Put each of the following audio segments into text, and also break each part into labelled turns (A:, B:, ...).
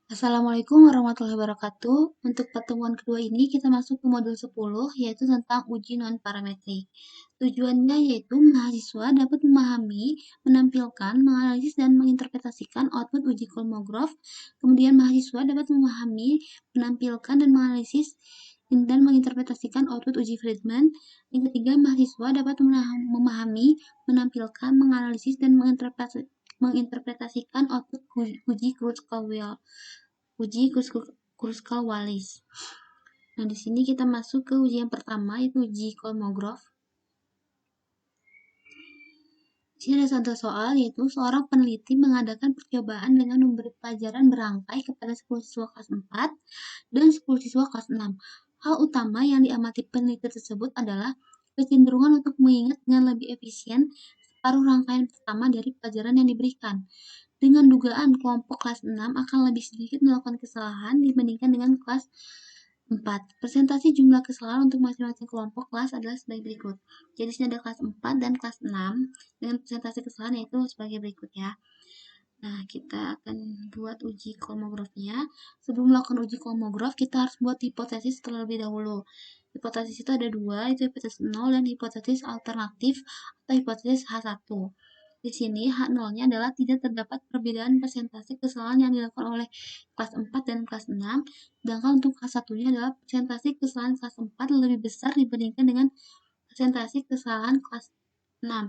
A: Assalamualaikum warahmatullahi wabarakatuh. Untuk pertemuan kedua ini kita masuk ke modul 10 yaitu tentang uji non-parametrik. Tujuannya yaitu mahasiswa dapat memahami, menampilkan, menganalisis, dan menginterpretasikan output uji kolmograf. Kemudian mahasiswa dapat memahami, menampilkan, dan menganalisis dan menginterpretasikan output uji Friedman. Yang ketiga, mahasiswa dapat memahami, menampilkan, menganalisis, dan menginterpretasikan output uji Kruskal-Wallis. Kruskal-Wallis. Nah, di sini kita masuk ke uji yang pertama, yaitu uji kolmograf. Di sini ada satu soal, yaitu seorang peneliti mengadakan percobaan dengan memberi pelajaran berangkai kepada 10 siswa kelas 4 dan 10 siswa kelas 6. Hal utama yang diamati peneliti tersebut adalah kecenderungan untuk mengingat dengan lebih efisien separuh rangkaian pertama dari pelajaran yang diberikan. Dengan dugaan kelompok kelas 6 akan lebih sedikit melakukan kesalahan dibandingkan dengan kelas 4. Presentasi jumlah kesalahan untuk masing-masing kelompok kelas adalah sebagai berikut. Jadi di sini ada kelas 4 dan kelas 6 dengan presentasi kesalahan yaitu sebagai berikut ya. Nah, kita akan buat uji kolmografnya. Sebelum melakukan uji kolmograf, kita harus buat hipotesis terlebih dahulu. Hipotesis itu ada dua, itu hipotesis 0 dan hipotesis alternatif atau hipotesis H1. Di sini H0-nya adalah tidak terdapat perbedaan persentase kesalahan yang dilakukan oleh kelas 4 dan kelas 6, sedangkan untuk H1-nya adalah persentase kesalahan kelas 4 lebih besar dibandingkan dengan persentase kesalahan kelas 6.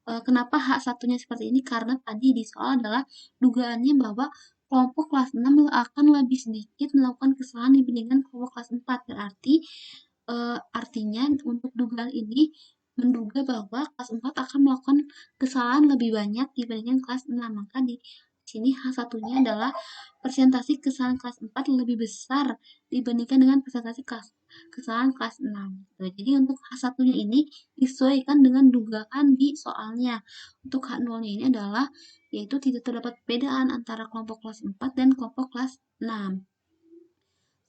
A: Kenapa H1-nya seperti ini? Karena tadi di soal adalah dugaannya bahwa kelompok kelas 6 akan lebih sedikit melakukan kesalahan dibandingkan kelompok kelas 4. Berarti artinya untuk dugaan ini menduga bahwa kelas 4 akan melakukan kesalahan lebih banyak dibandingkan kelas 6. Maka di sini H1-nya adalah persentase kesalahan kelas 4 lebih besar dibandingkan dengan persentase kesalahan kelas 6. Jadi untuk H1-nya ini disesuaikan dengan dugaan di soalnya. Untuk H0-nya ini adalah yaitu tidak terdapat perbedaan antara kelompok kelas 4 dan kelompok kelas 6.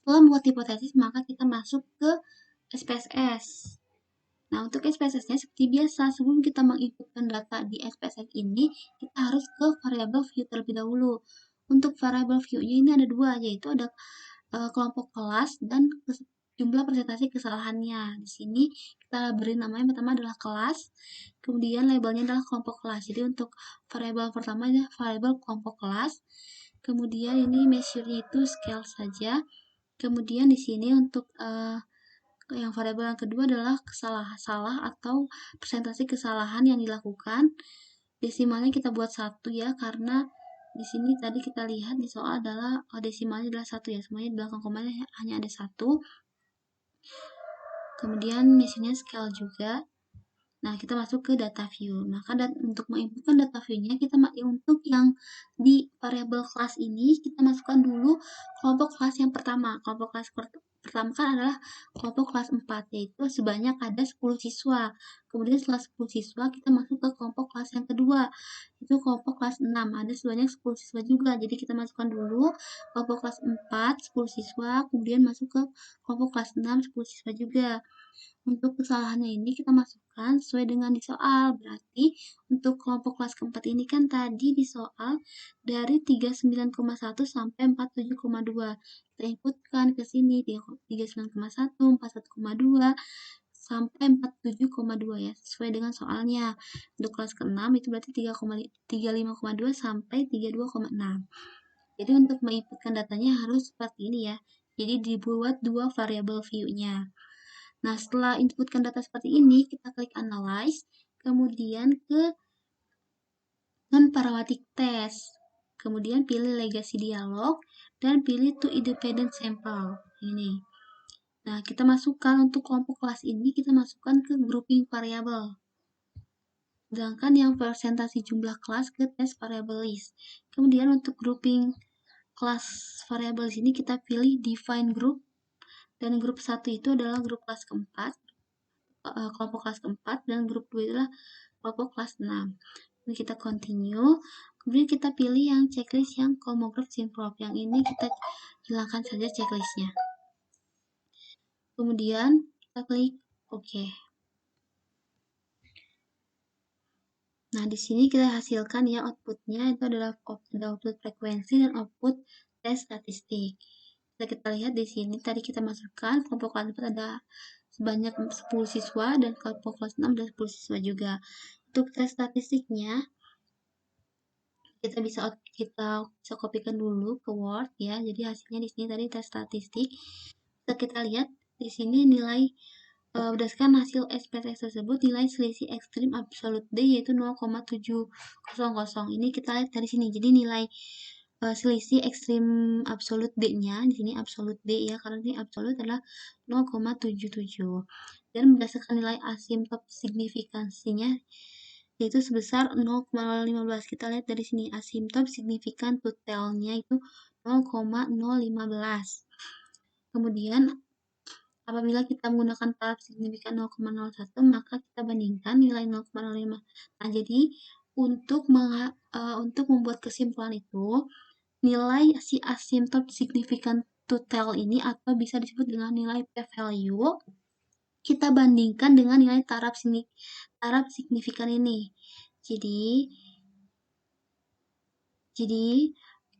A: Setelah membuat hipotesis, maka kita masuk ke SPSS. Nah, untuk SPSS-nya seperti biasa, sebelum kita menginputkan data di SPSS ini, kita harus ke variabel view terlebih dahulu. Untuk variabel view-nya ini ada dua, yaitu ada kelompok kelas dan jumlah presentasi kesalahannya. Di sini kita beri namanya pertama adalah kelas, kemudian labelnya adalah kelompok kelas. Jadi untuk variabel pertama adalah variabel kelompok kelas, kemudian ini measure-nya itu scale saja. Kemudian di sini untuk yang variabel yang kedua adalah salah atau presentasi kesalahan yang dilakukan. Desimalnya kita buat 1 ya, karena di sini tadi kita lihat di soal adalah desimalnya adalah 1 ya, semuanya di belakang komanya hanya ada 1. Kemudian mesinnya scale juga. Nah, kita masuk ke data view. Maka untuk menginputkan data view-nya, kita untuk yang di variabel kelas ini, kita masukkan dulu kelompok kelas yang pertama. Kelompok kelas pertama kan adalah kelompok kelas 4, yaitu sebanyak ada 10 siswa. Kemudian setelah 10 siswa, kita masuk ke kelompok kelas yang kedua, itu kelompok kelas 6. Ada sebanyak 10 siswa juga. Jadi kita masukkan dulu kelompok kelas 4, 10 siswa, kemudian masuk ke kelompok kelas 6, 10 siswa juga. Untuk kesalahannya ini kita masukkan sesuai dengan di soal. Berarti untuk kelompok kelas keempat ini kan tadi di soal dari 39,1 sampai 47,2. Kita inputkan ke sini 39,1, 41,2 sampai 47,2 ya, sesuai dengan soalnya. Untuk kelas ke-6 itu berarti 35,2 sampai 32,6. Jadi untuk menginputkan datanya harus seperti ini ya. Jadi dibuat dua variabel view-nya. Nah, setelah inputkan data seperti ini, kita klik Analyze, kemudian ke Non-Parametric Test. Kemudian pilih Legacy Dialog, dan pilih To Independent Sample. Ini. Nah, kita masukkan untuk kelompok kelas ini, kita masukkan ke Grouping Variable. Sedangkan yang presentasi jumlah kelas ke Test Variable List. Kemudian untuk Grouping kelas variabel sini, kita pilih Define Group, dan grup 1 itu adalah grup kelas keempat, kelompok kelas keempat, dan grup 2 adalah kelompok kelas 6. Ini kita continue, kemudian kita pilih yang checklist yang kolmograf Simprop. Yang ini kita hilangkan saja checklistnya. Kemudian kita klik OK. Nah, di sini kita hasilkan ya outputnya itu adalah output frekuensi dan output tes statistik. Kita lihat di sini tadi kita masukkan kelompok kelas 4 ada sebanyak 10 siswa dan kelompok kelas 6 ada 10 siswa juga. Untuk tes statistiknya kita bisa kopikan dulu ke Word ya. Jadi hasilnya di sini tadi tes statistik. Kita lihat di sini nilai berdasarkan hasil SPSS tersebut nilai selisih ekstrim absolute D yaitu 0,700. Ini kita lihat dari sini. Jadi nilai selisih ekstrim absolute D-nya di sini absolute D ya, karena ini absolute adalah 0,77. Dan berdasarkan nilai asymptot signifikansinya yaitu sebesar 0,015. Kita lihat dari sini asymptot signifikan totalnya itu 0,015. Kemudian apabila kita menggunakan taraf signifikan 0,01, maka kita bandingkan nilai 0,05. Nah, jadi untuk membuat kesimpulan itu, nilai si asymptot signifikan total ini atau bisa disebut dengan nilai p-value, kita bandingkan dengan nilai taraf signifikan ini. Jadi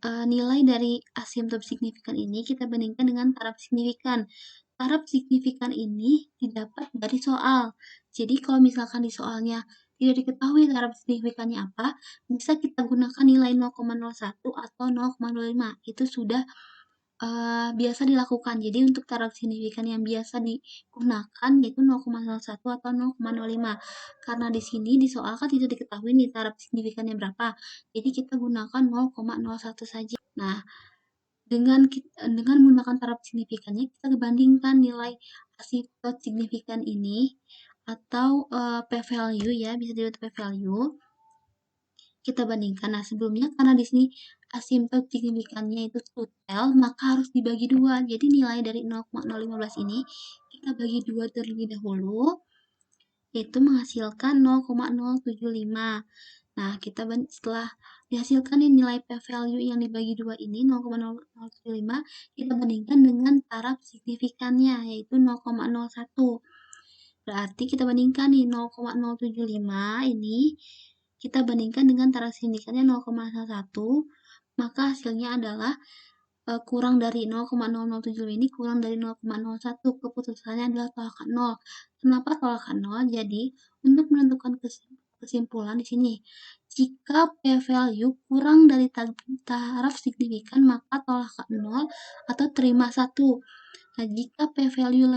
A: nilai dari asymptot signifikan ini kita bandingkan dengan taraf signifikan. Taraf signifikan ini didapat dari soal. Jadi kalau misalkan di soalnya tidak diketahui taraf signifikannya apa, bisa kita gunakan nilai 0,01 atau 0,05. Itu sudah biasa dilakukan. Jadi untuk taraf signifikan yang biasa digunakan yaitu 0,01 atau 0,05. Karena di sini di soal kan tidak diketahui nih taraf signifikannya berapa. Jadi kita gunakan 0,01 saja. Nah, dengan menggunakan taraf signifikannya kita bandingkan nilai asymptot signifikan ini atau p-value ya, bisa disebut p-value. Kita bandingkan. Nah, sebelumnya karena di sini asymptot signifikannya itu total, maka harus dibagi dua. Jadi nilai dari 0,015 ini kita bagi dua terlebih dahulu, yaitu menghasilkan 0,075. Nah, setelah dihasilkan nilai p-value yang dibagi dua ini 0,075, kita bandingkan dengan taraf signifikannya yaitu 0,01. Berarti kita bandingkan nih 0,075 ini kita bandingkan dengan taraf signifikannya 0,1, maka hasilnya adalah kurang dari 0,007 ini kurang dari 0,01. Keputusannya adalah tolakan 0. Kenapa tolakan 0? Jadi, untuk menentukan kesimpulan di sini, jika p-value kurang dari taraf signifikan, maka tolakan 0 atau terima 1. Nah, jika p-value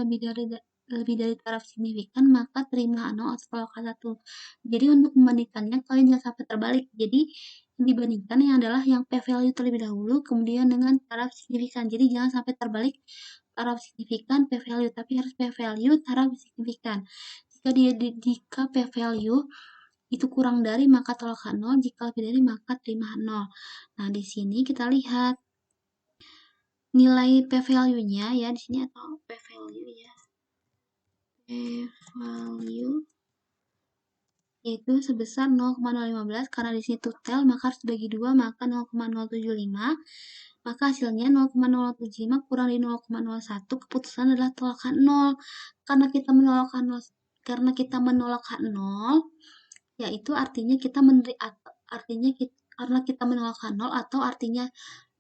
A: lebih dari taraf signifikan, maka terima 0 atau tolakan 1. Jadi, untuk membandingkannya, kalian jangan sampai terbalik. Jadi, dibandingkan yang adalah yang p-value terlebih dahulu, kemudian dengan taraf signifikan. Jadi, jangan sampai terbalik taraf signifikan p-value, tapi harus p-value taraf signifikan. Jika p-value itu kurang dari, maka tolakan 0. Jika lebih dari, maka terima 0. Nah, di sini kita lihat nilai p-value-nya ya di sini atau p-value ya. P-value yaitu sebesar 0,015 karena di sini total maka harus dibagi 2 maka 0,075. Maka hasilnya 0,075 kurang dari 0,01, keputusan adalah tolakan 0. Karena kita menolakkan 0 yaitu artinya karena kita menolakkan 0 atau artinya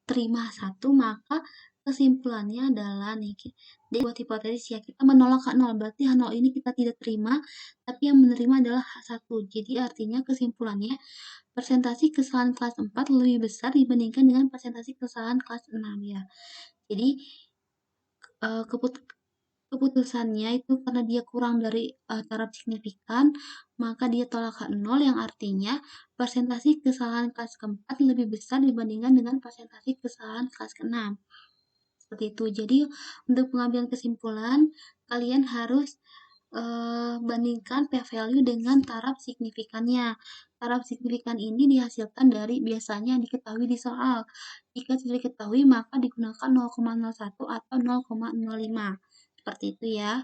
A: terima 1, maka kesimpulannya adalah nih, buat hipotesis ya, kita menolak K0, berarti H0 ini kita tidak terima, tapi yang menerima adalah H1. Jadi artinya kesimpulannya, persentase kesalahan kelas 4 lebih besar dibandingkan dengan persentase kesalahan kelas 6 ya. Jadi keputusannya itu karena dia kurang dari taraf signifikan, maka dia tolakan 0 yang artinya persentase kesalahan kelas keempat lebih besar dibandingkan dengan persentase kesalahan kelas ke-6. Seperti itu. Jadi untuk pengambilan kesimpulan, kalian harus bandingkan p-value dengan taraf signifikannya. Taraf signifikan ini dihasilkan dari biasanya diketahui di soal. Jika tidak diketahui, maka digunakan 0,01 atau 0,05. Seperti itu ya.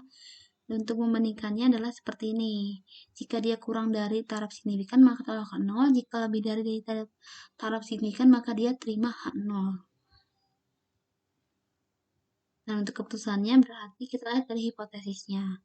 A: Untuk membandingkannya adalah seperti ini. Jika dia kurang dari taraf signifikan, maka tolakan 0. Jika lebih dari taraf signifikan, maka dia terima H0. Nah, untuk keputusannya berarti kita lihat dari hipotesisnya.